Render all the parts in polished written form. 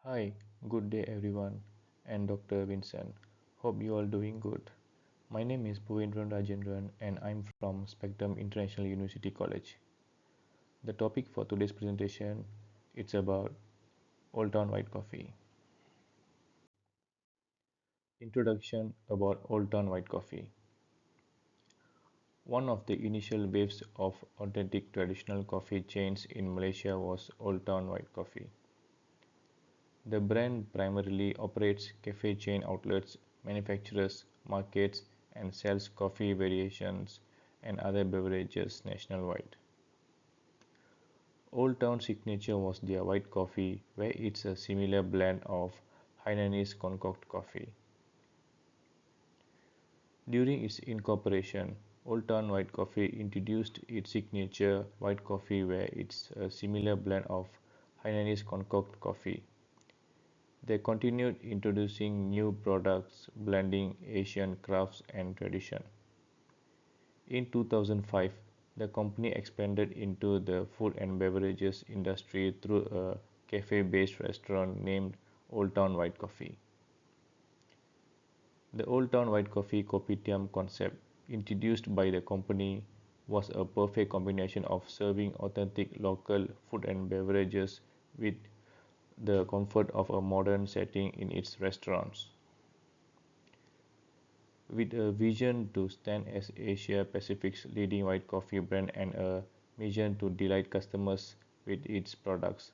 Hi, good day everyone, and Dr. Vincent. Hope you all doing good. My name is Bhuvendran Rajendran and I'm from Spectrum International University College. The topic for today's presentation it's about Old Town White Coffee. Introduction about Old Town White Coffee. One of the initial waves of authentic traditional coffee chains in Malaysia was Old Town White Coffee. The brand primarily operates cafe chain outlets, manufactures, markets, and sells coffee variations and other beverages nationwide. Old Town signature was their white coffee, where it's a similar blend of Hainanese concoct coffee. During its incorporation, Old Town White Coffee introduced its signature white coffee, where it's a similar blend of Hainanese concoct coffee. They continued introducing new products blending Asian crafts and tradition. In 2005, the company expanded into the food and beverages industry through a cafe-based restaurant named Old Town White Coffee. The Old Town White Coffee Kopitiam concept, introduced by the company, was a perfect combination of serving authentic local food and beverages with the comfort of a modern setting in its restaurants. With a vision to stand as Asia Pacific's leading white coffee brand and a mission to delight customers with its products,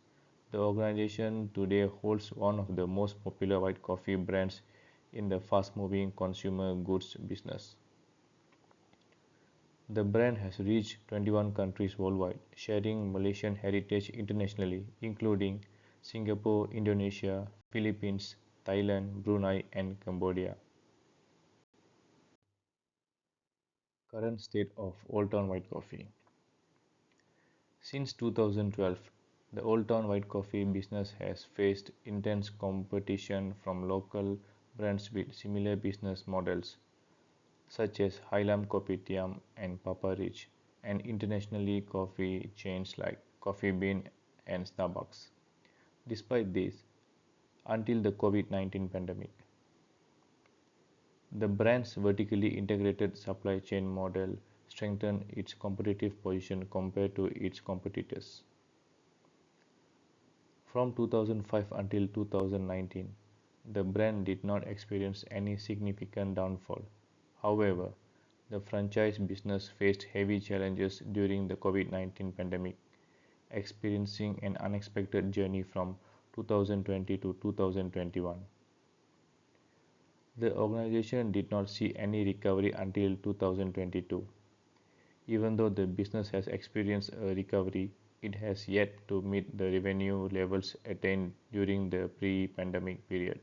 the organization today holds one of the most popular white coffee brands in the fast-moving consumer goods business. The brand has reached 21 countries worldwide, sharing Malaysian heritage internationally, including Singapore, Indonesia, Philippines, Thailand, Brunei, and Cambodia. Current state of Old Town White Coffee. Since 2012, the Old Town White Coffee business has faced intense competition from local brands with similar business models, such as Highlam Kopitiam and Papa Rich, and internationally coffee chains like Coffee Bean and Starbucks. Despite this, until the COVID-19 pandemic, the brand's vertically integrated supply chain model strengthened its competitive position compared to its competitors. From 2005 until 2019, the brand did not experience any significant downfall. However, the franchise business faced heavy challenges during the COVID-19 pandemic, experiencing an unexpected journey from 2020 to 2021. The organization did not see any recovery until 2022. Even though the business has experienced a recovery, it has yet to meet the revenue levels attained during the pre-pandemic period.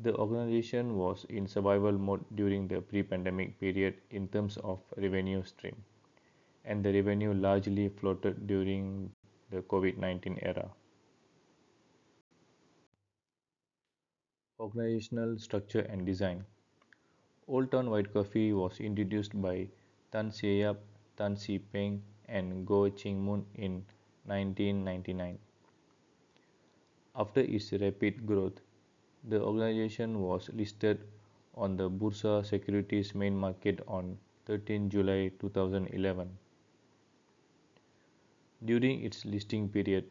The organization was in survival mode during the pre-pandemic period in terms of revenue stream, and the revenue largely floated during the COVID-19 era. Organizational structure and design. Old Town White Coffee was introduced by Tan Se Yap, Tan Si Peng, and Goh Ching Mun in 1999. After its rapid growth, the organization was listed on the Bursa Securities main market on 13 July 2011. During its listing period,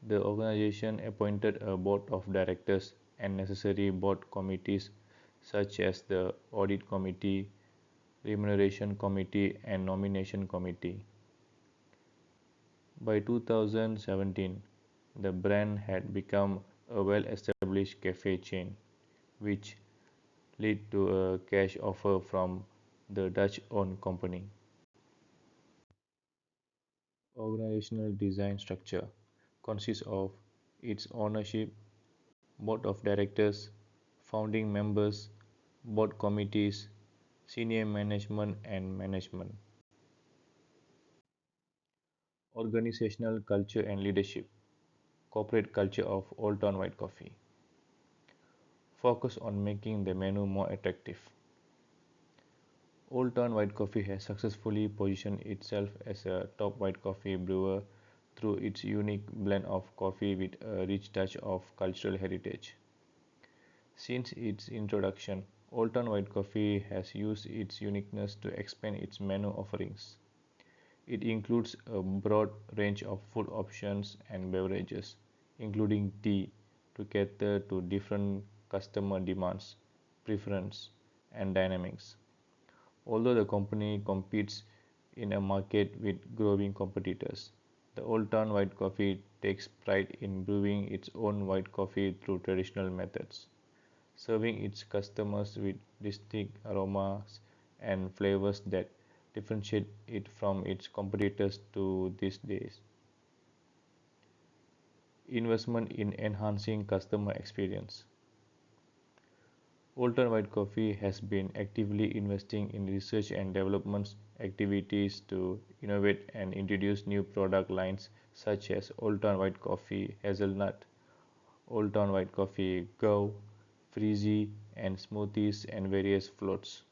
the organization appointed a board of directors and necessary board committees such as the Audit Committee, Remuneration Committee, and Nomination Committee. By 2017, the brand had become a well-established cafe chain, which led to a cash offer from the Dutch-owned company. Organizational design structure consists of its ownership, board of directors, founding members, board committees, senior management, and management. Organizational culture and leadership. Corporate culture of Old Town White Coffee. Focus on making the menu more attractive. Old Town White Coffee has successfully positioned itself as a top white coffee brewer through its unique blend of coffee with a rich touch of cultural heritage. Since its introduction, Old Town White Coffee has used its uniqueness to expand its menu offerings. It includes a broad range of food options and beverages, including tea, to cater to different customer demands, preferences, and dynamics. Although the company competes in a market with growing competitors, the Old Town White Coffee takes pride in brewing its own white coffee through traditional methods, serving its customers with distinct aromas and flavors that differentiate it from its competitors to these days. Investment in enhancing customer experience. Old Town White Coffee has been actively investing in research and development activities to innovate and introduce new product lines such as Old Town White Coffee Hazelnut, Old Town White Coffee Go, Frizzy, and smoothies and various floats.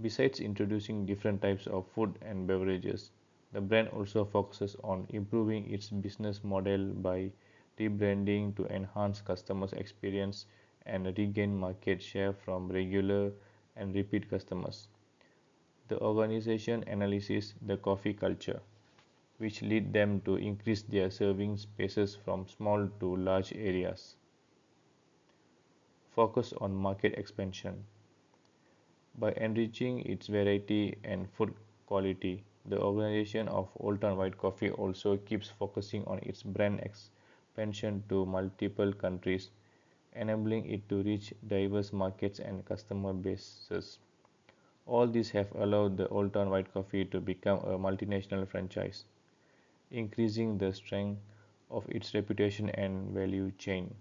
Besides introducing different types of food and beverages, the brand also focuses on improving its business model by rebranding to enhance customers' experience and regain market share from regular and repeat customers. The organization analyzes the coffee culture, which lead them to increase their serving spaces from small to large areas. Focus on market expansion. By enriching its variety and food quality, the organization of Old Town White Coffee also keeps focusing on its brand expansion to multiple countries, enabling it to reach diverse markets and customer bases. All these have allowed the Old Town White Coffee to become a multinational franchise, increasing the strength of its reputation and value chain.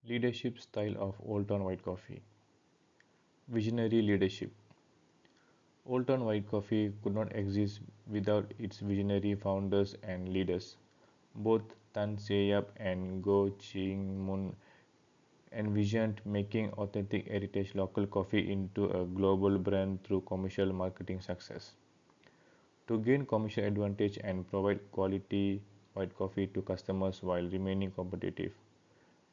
Leadership style of Old Town White Coffee. Visionary leadership. Old Town White Coffee could not exist without its visionary founders and leaders. Both Tan Se Yap and Goh Ching Mun envisioned making authentic heritage local coffee into a global brand through commercial marketing success. To gain commercial advantage and provide quality white coffee to customers while remaining competitive,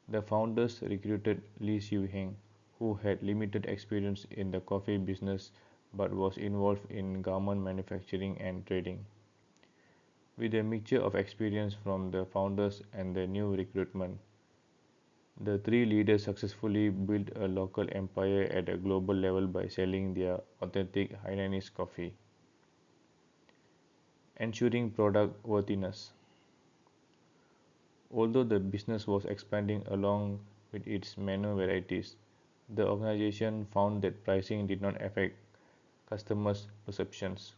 the founders recruited Li Xiuheng, who had limited experience in the coffee business but was involved in garment manufacturing and trading. With a mixture of experience from the founders and the new recruitment, the three leaders successfully built a local empire at a global level by selling their authentic Hainanese coffee, ensuring product worthiness. Although the business was expanding along with its menu varieties, the organization found that pricing did not affect customers' perceptions.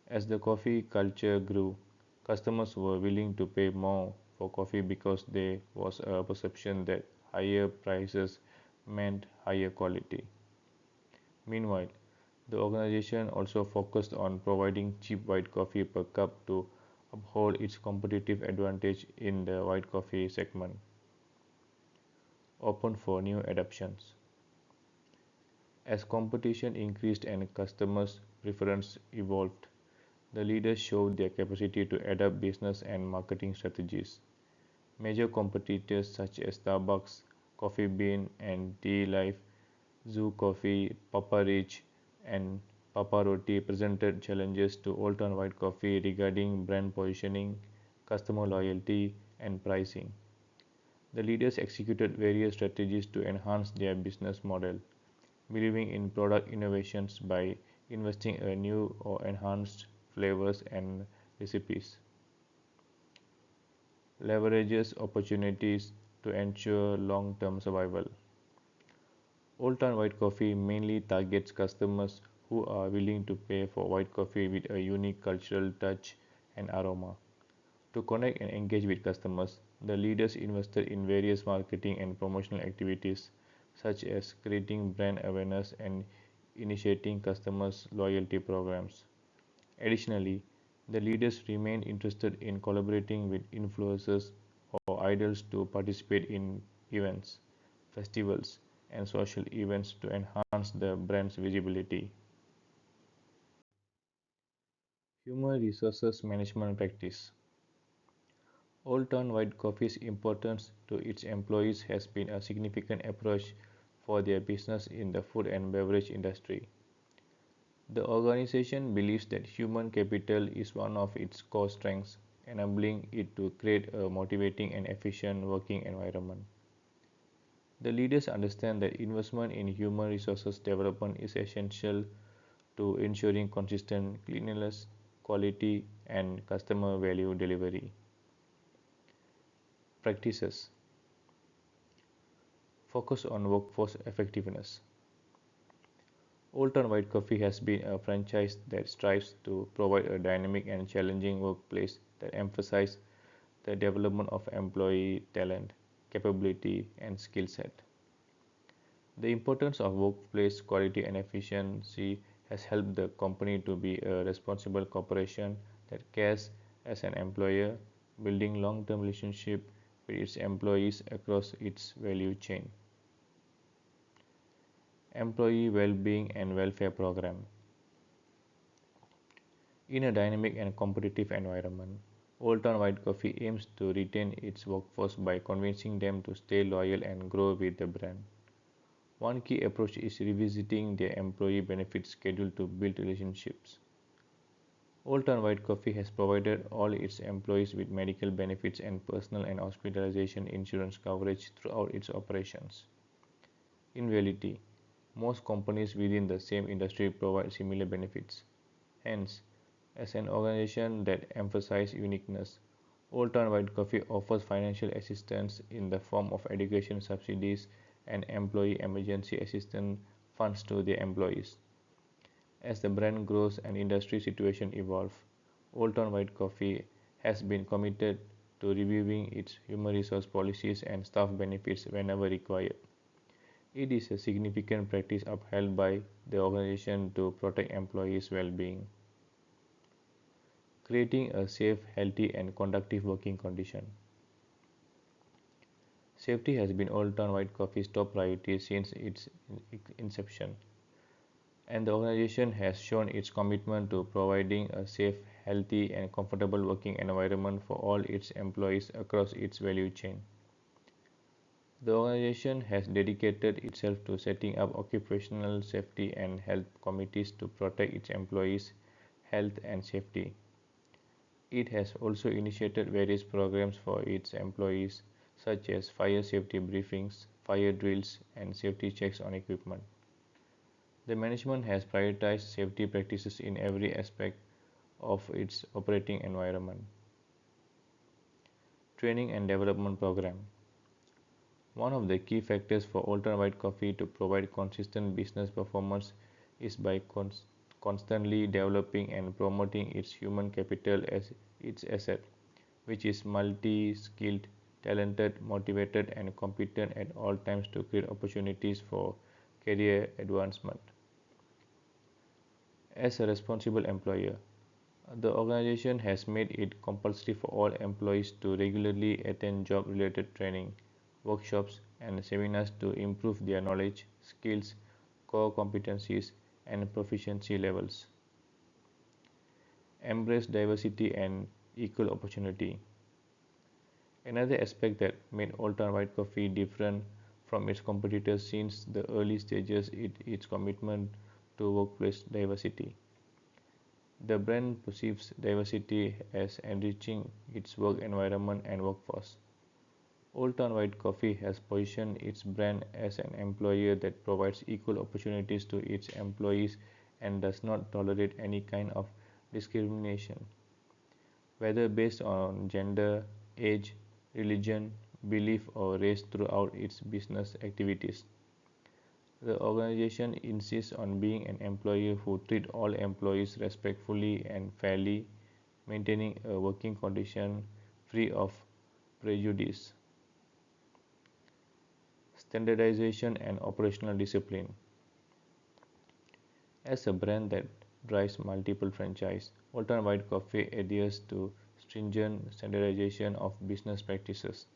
As the coffee culture grew, customers were willing to pay more for coffee because there was a perception that higher prices meant higher quality. Meanwhile, the organization also focused on providing cheap white coffee per cup to uphold its competitive advantage in the white coffee segment, open for new adoptions. As competition increased and customers' preference evolved, the leaders showed their capacity to adapt business and marketing strategies. Major competitors such as Starbucks, Coffee Bean, and Tea Life, Zoo Coffee, Papa Rich, and Papa Roti presented challenges to Old Town White Coffee regarding brand positioning, customer loyalty, and pricing. The leaders executed various strategies to enhance their business model, believing in product innovations by investing in new or enhanced flavors and recipes, leverages opportunities to ensure long-term survival. Old Town White Coffee mainly targets customers who are willing to pay for white coffee with a unique cultural touch and aroma. To connect and engage with customers, the leaders invested in various marketing and promotional activities, such as creating brand awareness and initiating customers' loyalty programs. Additionally, the leaders remained interested in collaborating with influencers or idols to participate in events, festivals, and social events to enhance the brand's visibility. Human resources management practice. Old Town White Coffee's importance to its employees has been a significant approach for their business in the food and beverage industry. The organization believes that human capital is one of its core strengths, enabling it to create a motivating and efficient working environment. The leaders understand that investment in human resources development is essential to ensuring consistent cleanliness, quality, and customer value delivery. Practices focus on workforce effectiveness. Old Town White Coffee has been a franchise that strives to provide a dynamic and challenging workplace that emphasizes the development of employee talent, capability, and skill set. The importance of workplace quality and efficiency has helped the company to be a responsible corporation that cares as an employer, building long-term relationships with its employees across its value chain. Employee well-being and welfare program. In a dynamic and competitive environment, Old Town White Coffee aims to retain its workforce by convincing them to stay loyal and grow with the brand. One key approach is revisiting their employee benefits schedule to build relationships. Old Town White Coffee has provided all its employees with medical benefits and personal and hospitalization insurance coverage throughout its operations. In reality, most companies within the same industry provide similar benefits. Hence, as an organization that emphasizes uniqueness, Old Town White Coffee offers financial assistance in the form of education subsidies and employee emergency assistance funds to their employees. As the brand grows and industry situation evolve, Old Town White Coffee has been committed to reviewing its human resource policies and staff benefits whenever required. It is a significant practice upheld by the organization to protect employees' well-being, creating a safe, healthy, and conducive working condition. Safety has been Old Town White Coffee's top priority since its inception, and the organization has shown its commitment to providing a safe, healthy, and comfortable working environment for all its employees across its value chain. The organization has dedicated itself to setting up occupational safety and health committees to protect its employees' health and safety. It has also initiated various programs for its employees, such as fire safety briefings, fire drills, and safety checks on equipment. The management has prioritized safety practices in every aspect of its operating environment. Training and development program. One of the key factors for Old Town White Coffee to provide consistent business performance is by constantly developing and promoting its human capital as its asset, which is multi-skilled, talented, motivated, and competent at all times to create opportunities for career advancement. As a responsible employer, the organization has made it compulsory for all employees to regularly attend job related training, workshops, and seminars to improve their knowledge, skills, core competencies, and proficiency levels. Embrace diversity and equal opportunity. Another aspect that made Old Town White Coffee different from its competitors since the early stages is its commitment to workplace diversity. The brand perceives diversity as enriching its work environment and workforce. Old Town White Coffee has positioned its brand as an employer that provides equal opportunities to its employees and does not tolerate any kind of discrimination, whether based on gender, age, religion, belief, or race throughout its business activities. The organization insists on being an employer who treats all employees respectfully and fairly, maintaining a working condition free of prejudice. Standardization and operational discipline. As a brand that drives multiple franchise, Old Town White Coffee adheres to stringent standardization of business practices.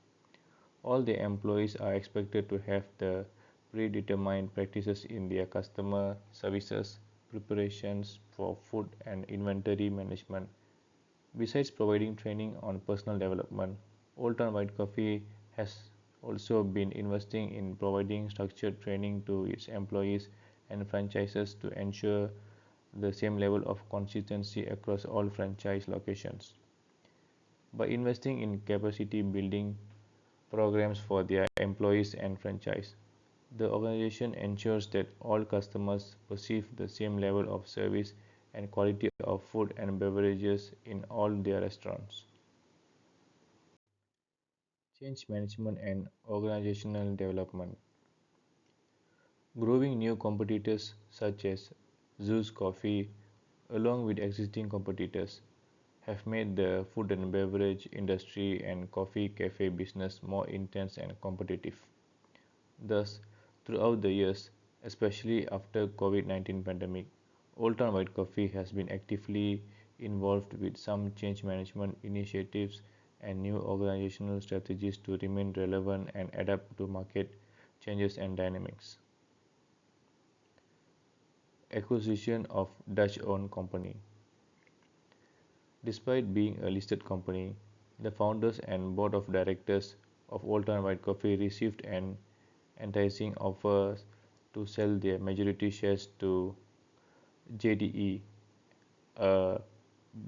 All the employees are expected to have the predetermined practices in their customer services, preparations, for food and inventory management. Besides providing training on personal development, Old Town White Coffee has also been investing in providing structured training to its employees and franchises to ensure the same level of consistency across all franchise locations. By investing in capacity building programs for their employees and franchise, the organization ensures that all customers perceive the same level of service and quality of food and beverages in all their restaurants. Change management and organizational development. Growing new competitors such as Zeus Coffee, along with existing competitors, have made the food and beverage industry and coffee cafe business more intense and competitive. Thus, throughout the years, especially after COVID-19 pandemic, Old Town White Coffee has been actively involved with some change management initiatives and new organizational strategies to remain relevant and adapt to market changes and dynamics. Acquisition of Dutch-owned company. Despite being a listed company, the founders and board of directors of Old Town White Coffee received an enticing offer to sell their majority shares to JDE, a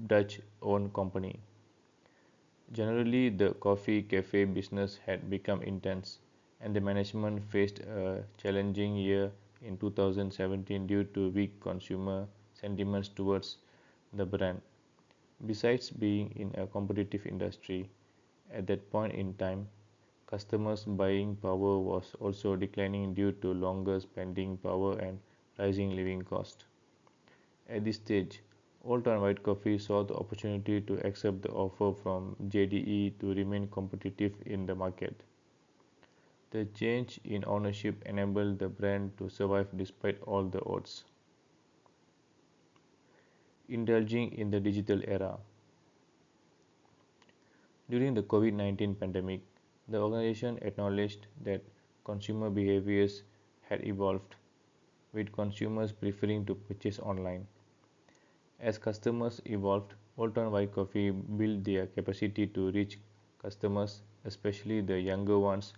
Dutch-owned company. Generally, the coffee cafe business had become intense, and the management faced a challenging year in 2017 due to weak consumer sentiments towards the brand. Besides being in a competitive industry, at that point in time, customers' buying power was also declining due to longer spending power and rising living costs. At this stage, Old Town White Coffee saw the opportunity to accept the offer from JDE to remain competitive in the market. The change in ownership enabled the brand to survive despite all the odds. Indulging in the digital era. During the COVID-19 pandemic, the organization acknowledged that consumer behaviors had evolved, with consumers preferring to purchase online. As customers evolved, Old Town White Coffee built their capacity to reach customers, especially the younger ones,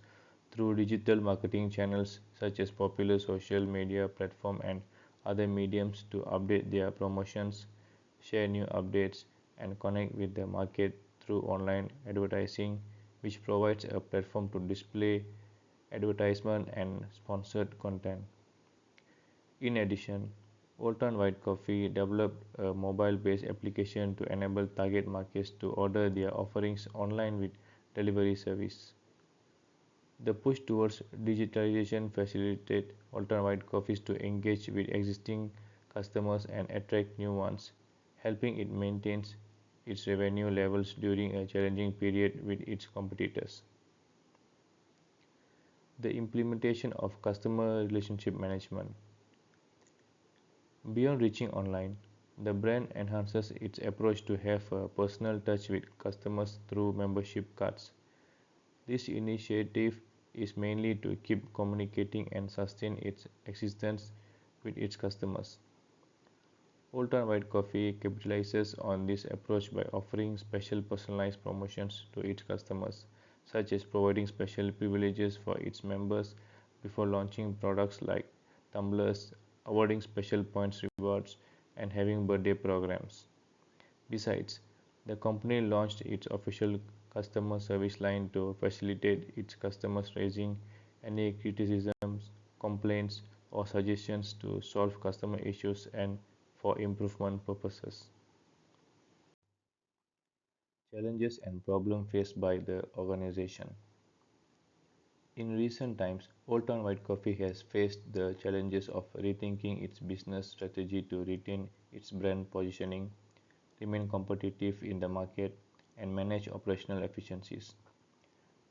through digital marketing channels such as popular social media platforms and other mediums to update their promotions, share new updates, and connect with the market through online advertising, which provides a platform to display advertisement and sponsored content. In addition, Old Town White Coffee developed a mobile-based application to enable target markets to order their offerings online with delivery service. The push towards digitalization facilitated Old Town White Coffees to engage with existing customers and attract new ones, helping it maintain its revenue levels during a challenging period with its competitors. The implementation of customer relationship management. Beyond reaching online, the brand enhances its approach to have a personal touch with customers through membership cards. This initiative is mainly to keep communicating and sustain its existence with its customers. Old Town White Coffee capitalizes on this approach by offering special personalized promotions to its customers, such as providing special privileges for its members before launching products like tumblers, awarding special points rewards, and having birthday programs. Besides, the company launched its official customer service line to facilitate its customers raising any criticisms, complaints, or suggestions to solve customer issues and for improvement purposes. Challenges and problems faced by the organization. In recent times, Old Town White Coffee has faced the challenges of rethinking its business strategy to retain its brand positioning, remain competitive in the market, and manage operational efficiencies.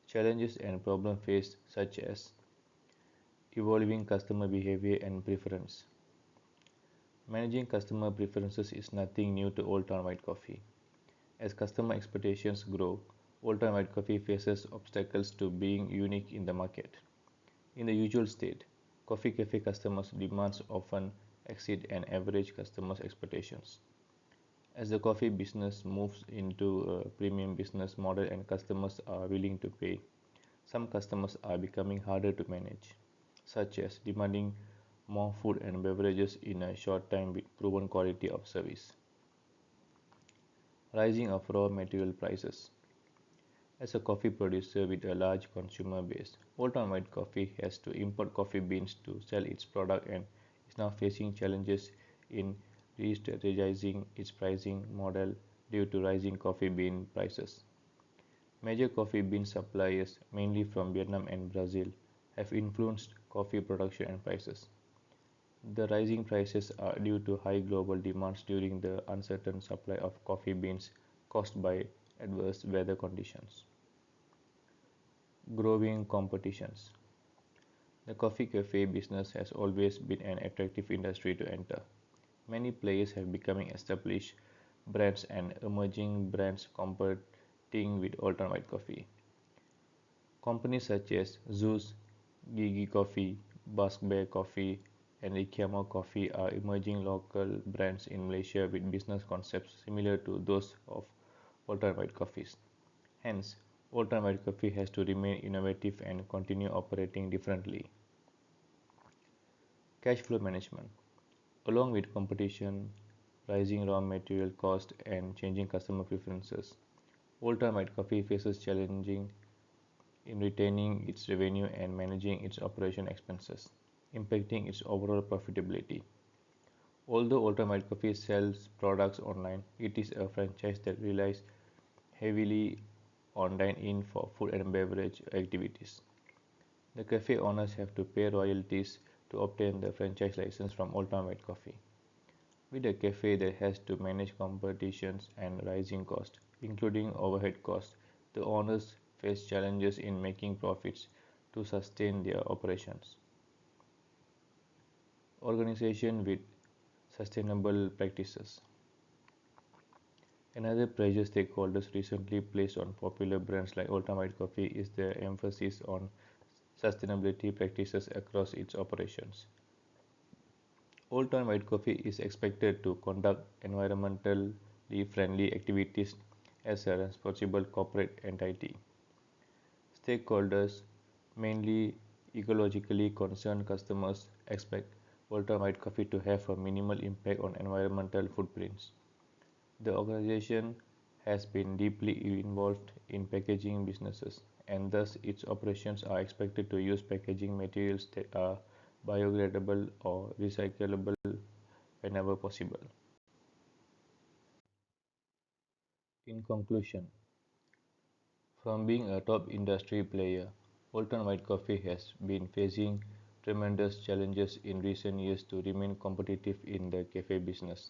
Challenges and problems faced such as evolving customer behavior and preference. Managing customer preferences is nothing new to Old Town White Coffee. As customer expectations grow, Old Town White Coffee faces obstacles to being unique in the market. In the usual state, coffee cafe customers' demands often exceed and average customers' expectations. As the coffee business moves into a premium business model and customers are willing to pay, some customers are becoming harder to manage, such as demanding more food and beverages in a short time with proven quality of service. Rising of raw material prices. As a coffee producer with a large consumer base, Old Town White Coffee has to import coffee beans to sell its product and is now facing challenges in re-strategizing its pricing model due to rising coffee bean prices. Major coffee bean suppliers, mainly from Vietnam and Brazil, have influenced coffee production and prices. The rising prices are due to high global demands during the uncertain supply of coffee beans caused by adverse weather conditions. Growing competitions. The coffee cafe business has always been an attractive industry to enter. Many players have become established brands and emerging brands competing with Old Town White Coffee. Companies such as Zeus, Gigi Coffee, Basque Bear Coffee, and Ikemo Coffee are emerging local brands in Malaysia with business concepts similar to those of Old Town White Coffees. Hence, Old Town White Coffee has to remain innovative and continue operating differently. Cash flow management. Along with competition, rising raw material cost, and changing customer preferences, Old Town White Coffee faces challenges in retaining its revenue and managing its operation expenses, impacting its overall profitability. Although Old Town White Coffee sells products online, it is a franchise that relies heavily on dine-in for food and beverage activities. The cafe owners have to pay royalties to obtain the franchise license from Old Town White Coffee. With a cafe that has to manage competitions and rising costs, including overhead costs, the owners face challenges in making profits to sustain their operations. Organization with sustainable practices. Another pressure stakeholders recently placed on popular brands like Old Town White Coffee is the emphasis on sustainability practices across its operations. Old Town White Coffee is expected to conduct environmentally friendly activities as a responsible corporate entity. Stakeholders, mainly ecologically concerned customers, expect Old Town White Coffee to have a minimal impact on environmental footprints. The organization has been deeply involved in packaging businesses, and thus its operations are expected to use packaging materials that are biodegradable or recyclable whenever possible. In conclusion, from being a top industry player, Bolton White Coffee has been facing tremendous challenges in recent years to remain competitive in the cafe business.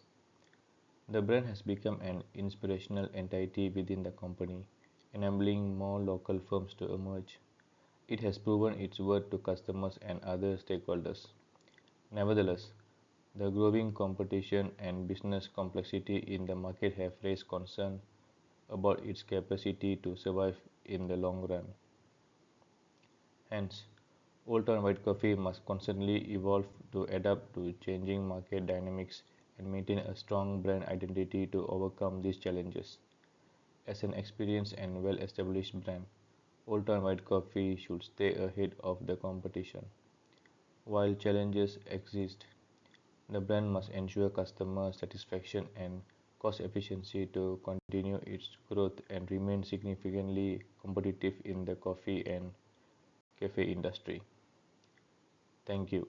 The brand has become an inspirational entity within the company, enabling more local firms to emerge. It has proven its worth to customers and other stakeholders. Nevertheless, the growing competition and business complexity in the market have raised concern about its capacity to survive in the long run. Hence, Old Town White Coffee must constantly evolve to adapt to changing market dynamics and maintain a strong brand identity to overcome these challenges. As an experienced and well established brand, Old Town White Coffee should stay ahead of the competition. While challenges exist, the brand must ensure customer satisfaction and cost efficiency to continue its growth and remain significantly competitive in the coffee and cafe industry. Thank you.